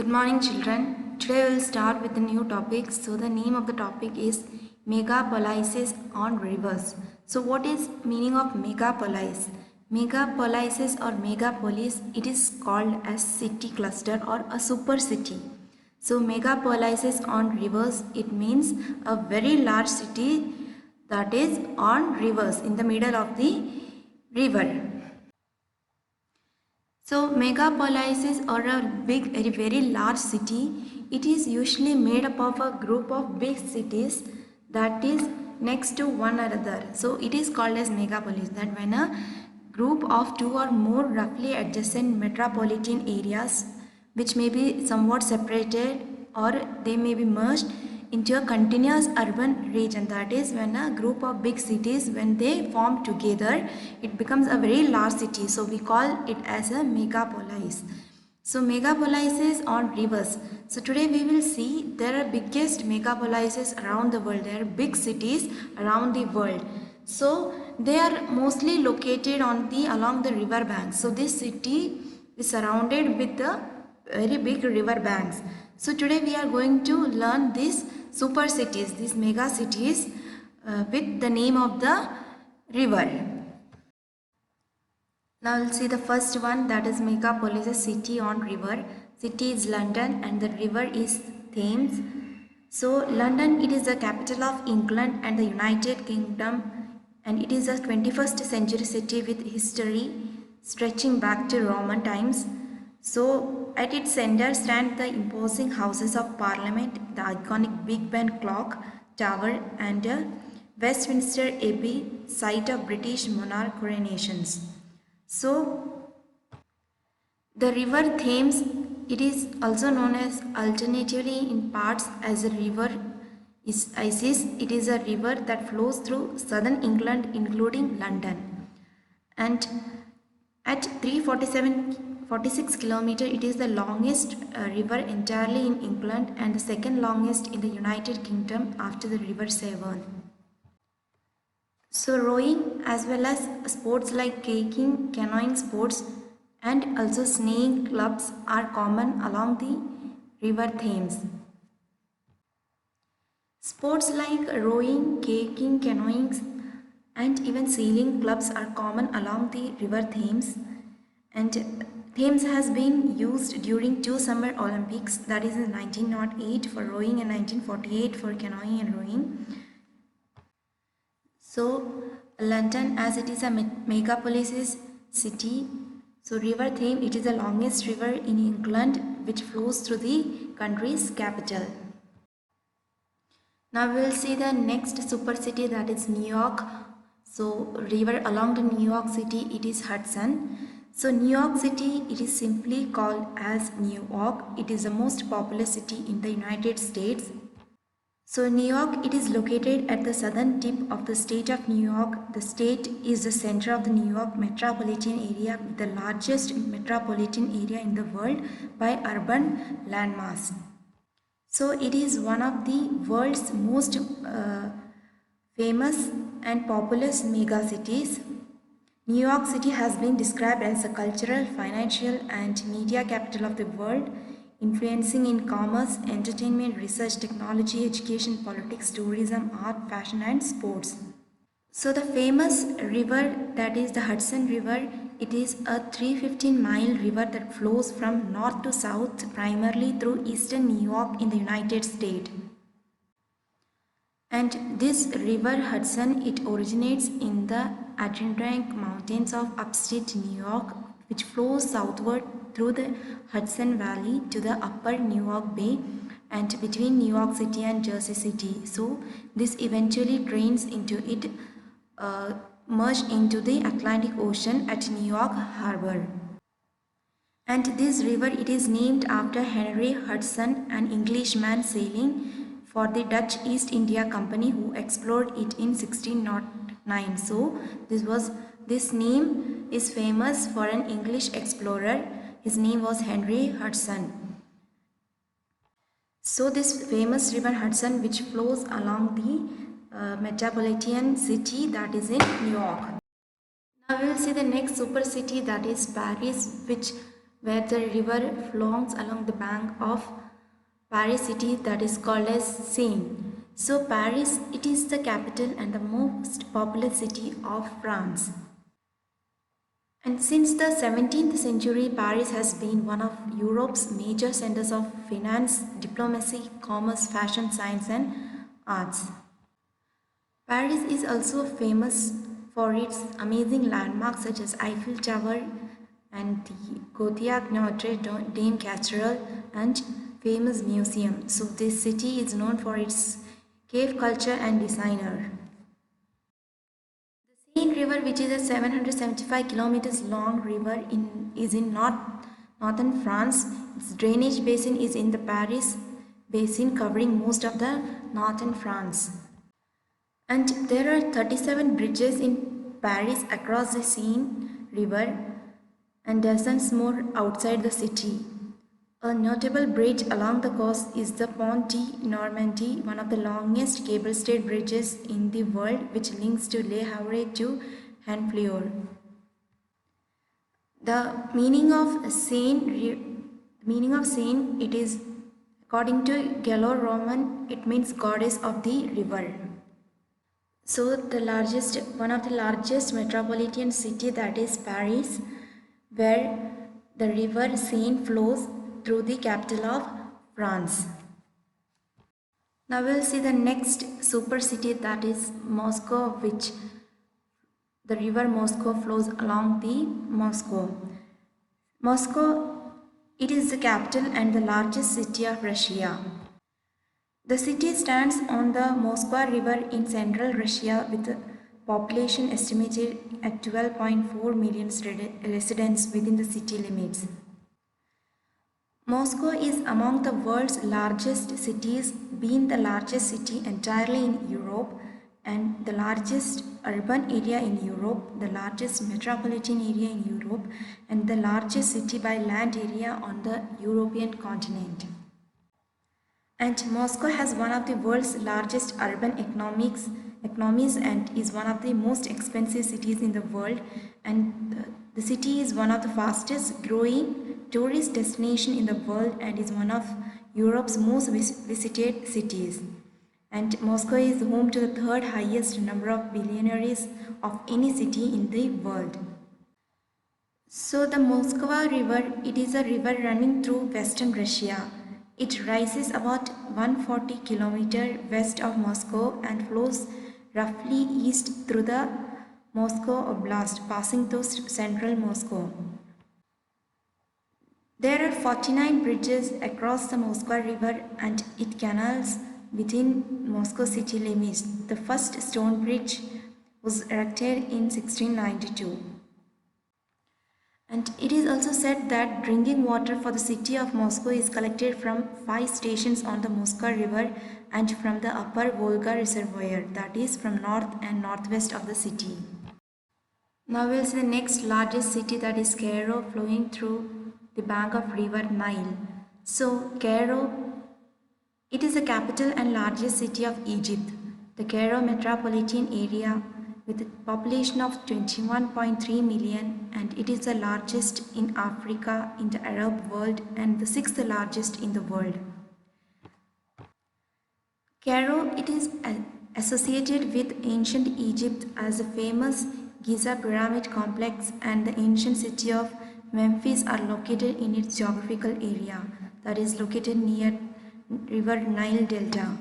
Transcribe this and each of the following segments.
Good morning, children. Today we will start with a new topic. So the name of the topic is megapolises on rivers. So what is meaning of megapolis? Megapolises or megapolis, it is called as city cluster or a super city. So megapolises on rivers, it means a very large city that is on rivers, in the middle of the river. So megapolises are a very large city. It is usually made up of a group of big cities that is next to one another. So it is called as megapolis, that when a group of two or more roughly adjacent metropolitan areas which may be somewhat separated or they may be merged into a continuous urban region, that is when a group of big cities, when they form together, it becomes a very large city. So we call it as a megapolis. So megapolises on rivers. So today we will see there are biggest megapolises around the world. There are big cities around the world. So they are mostly located on along the river banks. So this city is surrounded with the very big river banks. So today we are going to learn these super cities, these mega cities with the name of the river. Now we'll see the first one, that is megapolis, a city on river. City is London and the river is Thames. So London, it is the capital of England and the United Kingdom, and it is a 21st century city with history stretching back to Roman times. So at its center stand the imposing Houses of Parliament, the iconic Big Ben clock tower, and Westminster Abbey, site of British monarch coronations. So the river Thames, it is also known as alternatively in parts as a river Isis. It is a river that flows through southern England including London, and at 346 km, it is the longest river entirely in England and the second longest in the United Kingdom after the River Severn. So rowing as well as sports like kayaking, canoeing sports and also sailing clubs are common along the river Thames. Sports like rowing, kayaking, canoeing and even sailing clubs are common along the river Thames, and Thames has been used during two Summer Olympics, that is in 1908 for rowing and 1948 for canoeing and rowing. So London, as it is a megapolis city, so river Thames, it is the longest river in England which flows through the country's capital. Now we will see the next super city, that is New York. So river along the New York City, it is Hudson. So New York City, it is simply called as New York. It is the most populous city in the United States. So New York, it is located at the southern tip of the state of New York. The state is the center of the New York metropolitan area with the largest metropolitan area in the world by urban landmass. So it is one of the world's most famous and populous mega cities. New York City has been described as a cultural, financial and media capital of the world, influencing in commerce, entertainment, research, technology, education, politics, tourism, art, fashion and sports. So the famous river, that is the Hudson River, it is a 315-mile river that flows from north to south primarily through eastern New York in the United States. And this river Hudson, it originates in the Adirondack Mountains of upstate New York, which flows southward through the Hudson Valley to the upper New York Bay and between New York City and Jersey City. So this eventually drains into it, merged into the Atlantic Ocean at New York Harbor. And this river, it is named after Henry Hudson, an Englishman sailing for the Dutch East India Company who explored it in 1609. So this name is famous for an English explorer. His name was Henry Hudson. So this famous river Hudson, which flows along the metropolitan city, that is in New York. Now we will see the next super city, that is Paris, which where the river flows along the bank of Paris city, that is called as Seine. So Paris, it is the capital and the most populous city of France. And since the 17th century, Paris has been one of Europe's major centers of finance, diplomacy, commerce, fashion, science and arts. Paris is also famous for its amazing landmarks such as Eiffel Tower and the Gothic Notre Dame Cathedral and famous museum. So this city is known for its cave culture and designer. The Seine River, which is a 775 kilometers long river, is in northern France. Its drainage basin is in the Paris basin, covering most of the northern France. And there are 37 bridges in Paris across the Seine River and dozens more outside the city. A notable bridge along the coast is the Pont de Normandie, one of the longest cable-stayed bridges in the world, which links to Le Havre to Honfleur. The meaning of Seine, it is according to Gallo-Roman, it means goddess of the river. So one of the largest metropolitan city, that is Paris, where the river Seine flows through the capital of France. Now we'll see the next super city, that is Moscow, which the river Moscow flows along the Moscow. Moscow, it is the capital and the largest city of Russia. The city stands on the Moskva River in central Russia with a population estimated at 12.4 million residents within the city limits. Moscow is among the world's largest cities, being the largest city entirely in Europe and the largest urban area in Europe, the largest metropolitan area in Europe, and the largest city by land area on the European continent. And Moscow has one of the world's largest urban economies and is one of the most expensive cities in the world, and the city is one of the fastest growing tourist destination in the world and is one of Europe's most visited cities. And Moscow is home to the third highest number of billionaires of any city in the world. So the Moskva River, it is a river running through western Russia. It rises about 140 km west of Moscow and flows roughly east through the Moscow Oblast, passing through central Moscow. There are 49 bridges across the Moskva River and it canals within Moscow city limits. The first stone bridge was erected in 1692. And it is also said that drinking water for the city of Moscow is collected from 5 stations on the Moskva River and from the upper Volga reservoir, that is from north and northwest of the city. Now we'll see the next largest city, that is Cairo, flowing through the bank of river Nile. So Cairo, it is the capital and largest city of Egypt. The Cairo metropolitan area with a population of 21.3 million, and it is the largest in Africa, in the Arab world, and the 6th largest in the world. Cairo, it is associated with ancient Egypt as the famous Giza pyramid complex, and the ancient city of Memphis are located in its geographical area, that is located near river Nile Delta.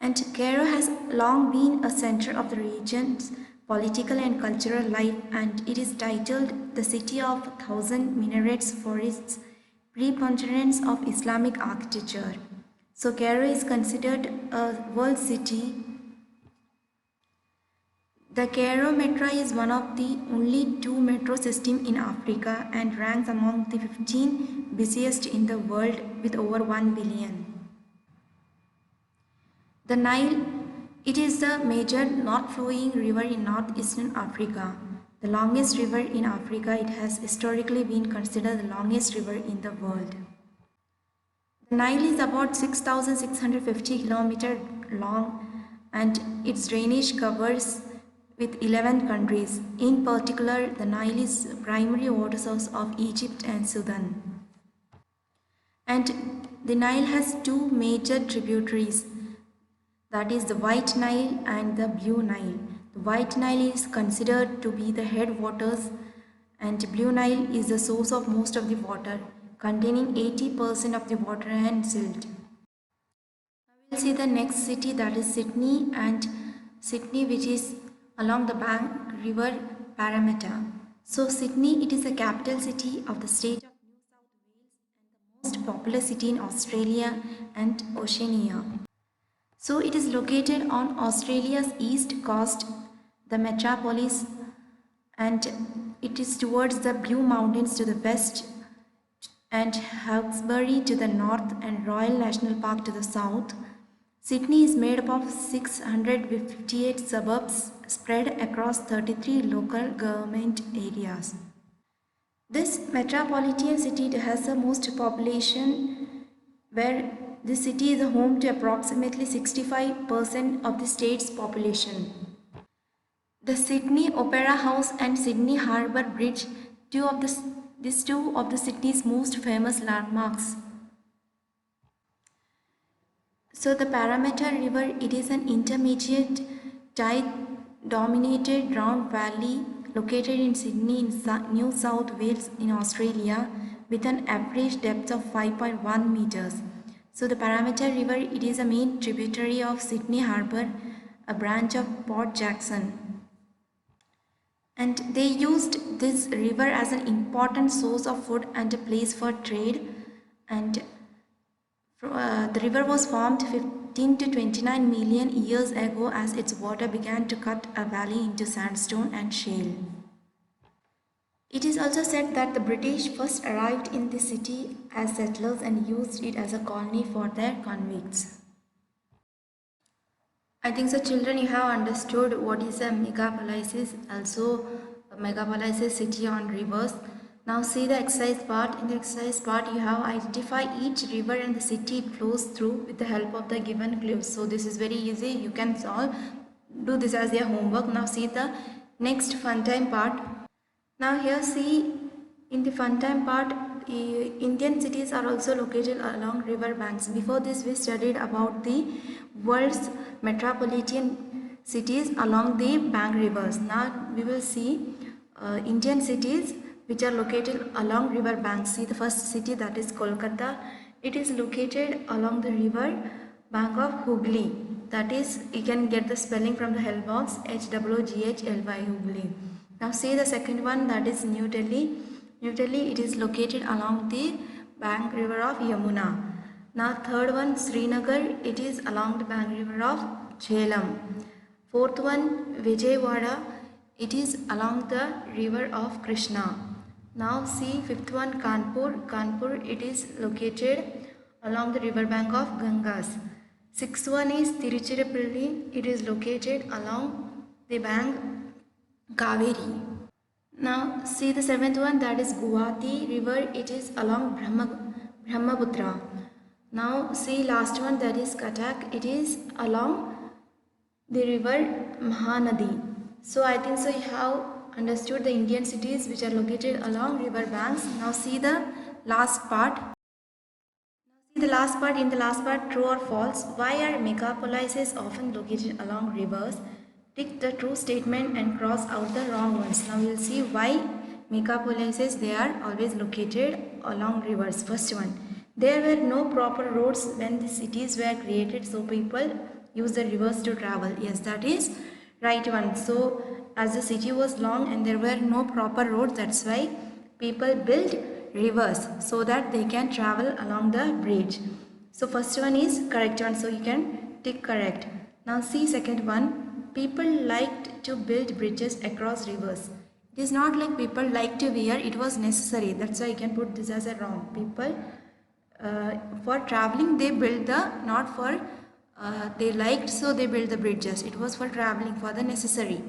And Cairo has long been a center of the region's political and cultural life, and it is titled the City of 1,000 Minarets for its preponderance of Islamic architecture. So Cairo is considered a world city. The Cairo Metro is one of the only 2 metro systems in Africa and ranks among the 15 busiest in the world with over 1 billion. The Nile, it is the major north-flowing river in northeastern Africa. The longest river in Africa, it has historically been considered the longest river in the world. The Nile is about 6,650 km long and its drainage covers with 11 countries. In particular, the Nile is primary water source of Egypt and Sudan. And the Nile has two major tributaries, that is the White Nile and the Blue Nile. The White Nile is considered to be the headwaters and Blue Nile is the source of most of the water, containing 80% of the water and silt. Now we'll see the next city, that is Sydney, and Sydney which is along the bank river Parramatta. So Sydney, it is the capital city of the state of New South Wales and the most populous city in Australia and Oceania. So it is located on Australia's east coast, the metropolis, and it is towards the Blue Mountains to the west and Hawkesbury to the north and Royal National Park to the south. Sydney is made up of 658 suburbs spread across 33 local government areas. This metropolitan city has the most population, where this city is home to approximately 65% of the state's population. The Sydney Opera House and Sydney Harbour Bridge, these two of the city's most famous landmarks. So the Parramatta River, it is an intermediate tide-dominated round valley located in Sydney in New South Wales in Australia with an average depth of 5.1 meters. So the Parramatta River, it is a main tributary of Sydney Harbour, a branch of Port Jackson. And they used this river as an important source of food and a place for trade. And the river was formed 15 to 29 million years ago as its water began to cut a valley into sandstone and shale. It is also said that the British first arrived in this city as settlers and used it as a colony for their convicts. I think so children, you have understood what is a megapolis, also a megapolis city on rivers. Now see the exercise part. In the exercise part you have identify each river and the city it flows through with the help of the given clues. So this is very easy, you can solve, do this as your homework. Now see the next fun time part. Now here see in the fun time part, Indian cities are also located along river banks. Before this we studied about the world's metropolitan cities along the bank rivers. Now we will see Indian cities which are located along river banks. See the first city, that is Kolkata. It is located along the river bank of Hooghly. That is, you can get the spelling from the help box, Hwghly, Hooghly. Now see the second one, that is New Delhi. New Delhi, it is located along the bank river of Yamuna. Now third one, Srinagar, it is along the bank river of Jhelum. Fourth one, Vijayawada, it is along the river of Krishna. Now see fifth one, Kanpur. Kanpur, it is located along the river bank of Gangas. Sixth one is Tiruchirappalli, it is located along the bank Kaveri. Now see the seventh one, that is Guwahati river, it is along Brahmaputra. Now see last one, that is Cuttack, it is along the river Mahanadi. So I think so you have understood the Indian cities which are located along river banks. Now see the last part. In the last part, true or false? Why are megapolises often located along rivers? Tick the true statement and cross out the wrong ones. Now we will see why megapolises, they are always located along rivers. First one, there were no proper roads when the cities were created, so people use the rivers to travel. Yes, that is right one. So as the city was long and there were no proper roads, that's why people built rivers so that they can travel along the bridge. So first one is correct one, so you can tick correct. Now see second one, people liked to build bridges across rivers. It is not like people like to wear, it was necessary, that's why you can put this as a wrong. People for traveling they built the, not for they liked, so they built the bridges. It was for traveling, for the necessary.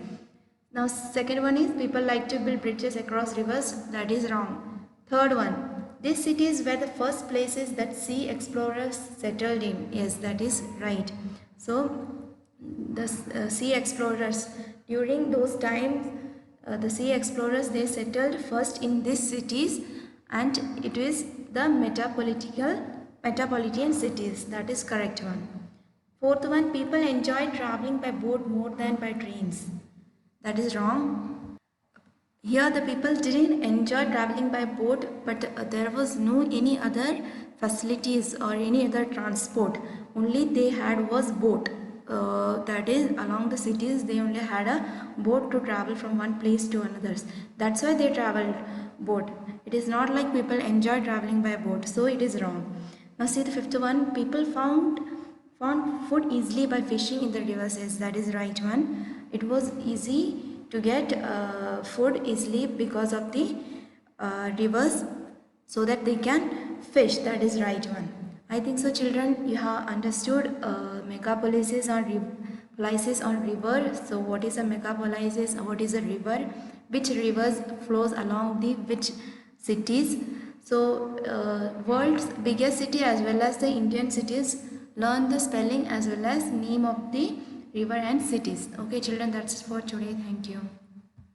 Now second one is people like to build bridges across rivers. That is wrong. Third one, these cities were the first places that sea explorers settled in. Yes, that is right. So the sea explorers, During those times, the sea explorers, they settled first in these cities, and it is the metropolitan cities. That is correct one. Fourth one, people enjoy traveling by boat more than by trains. That is wrong. Here the people didn't enjoy traveling by boat, but there was no any other facilities or any other transport. Only they had was boat. That is, along the cities they only had a boat to travel from one place to another. That's why they traveled boat. It is not like people enjoy traveling by boat, so it is wrong. Now see the fifth one, people found food easily by fishing in the rivers. Yes, that is right one. It was easy to get food easily because of the rivers, so that they can fish. That is right one. I think so children, you have understood megapolises on river. So what is a megapolisis, what is a river, which rivers flows along the which cities. So world's biggest city as well as the Indian cities, learn the spelling as well as name of the river and cities. Okay children, that's for today. Thank you.